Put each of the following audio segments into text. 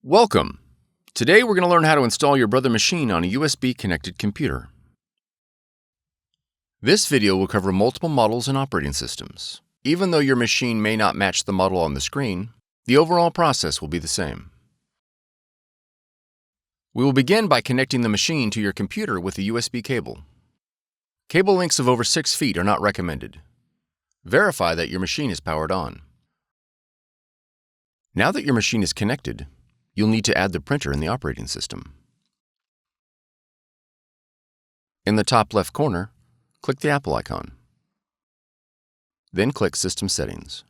Welcome! Today we're going to learn how to install your Brother machine on a USB-connected computer. This video will cover multiple models and operating systems. Even though your machine may not match the model on the screen, the overall process will be the same. We will begin by connecting the machine to your computer with a USB cable. Cable lengths of over 6 feet are not recommended. Verify that your machine is powered on. Now that your machine is connected, you'll need to add the printer in the operating system. In the top left corner, click the Apple icon. Then click System Settings.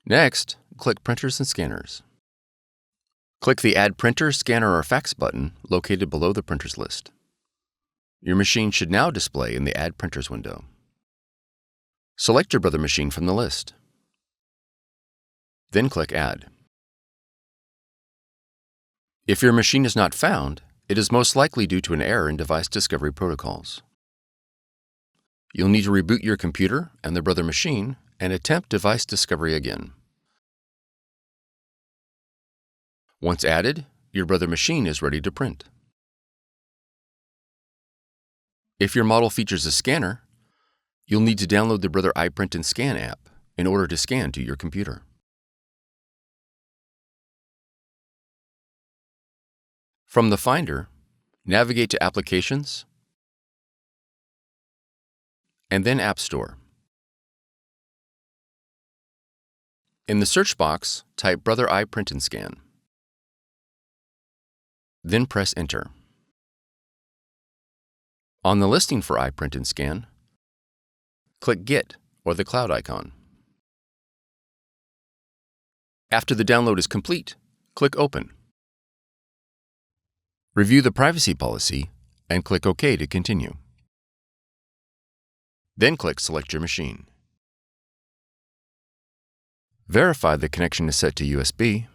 Next, click Printers and Scanners. Click the Add Printer, Scanner, or Fax button located below the printers list. Your machine should now display in the Add Printers window. Select your Brother machine from the list. Then click Add. If your machine is not found, it is most likely due to an error in device discovery protocols. You'll need to reboot your computer and the Brother machine and attempt device discovery again. Once added, your Brother machine is ready to print. If your model features a scanner, you'll need to download the Brother iPrint&Scan app in order to scan to your computer. From the Finder, navigate to Applications, and then App Store. In the search box, type Brother iPrint&Scan. Then press Enter. On the listing for iPrint&Scan, click Get or the cloud icon. After the download is complete, click Open. Review the privacy policy and click OK to continue. Then click Select your machine. Verify the connection is set to USB.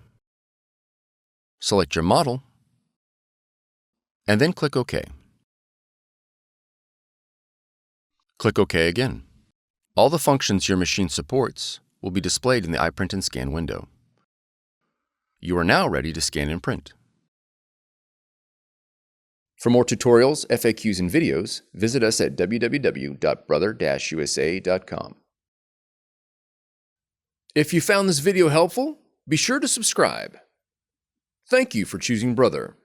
Select your model, and then click OK. Click OK again. All the functions your machine supports will be displayed in the iPrint&Scan window. You are now ready to scan and print. For more tutorials, FAQs, and videos, visit us at www.brother-usa.com. If you found this video helpful, be sure to subscribe. Thank you for choosing Brother.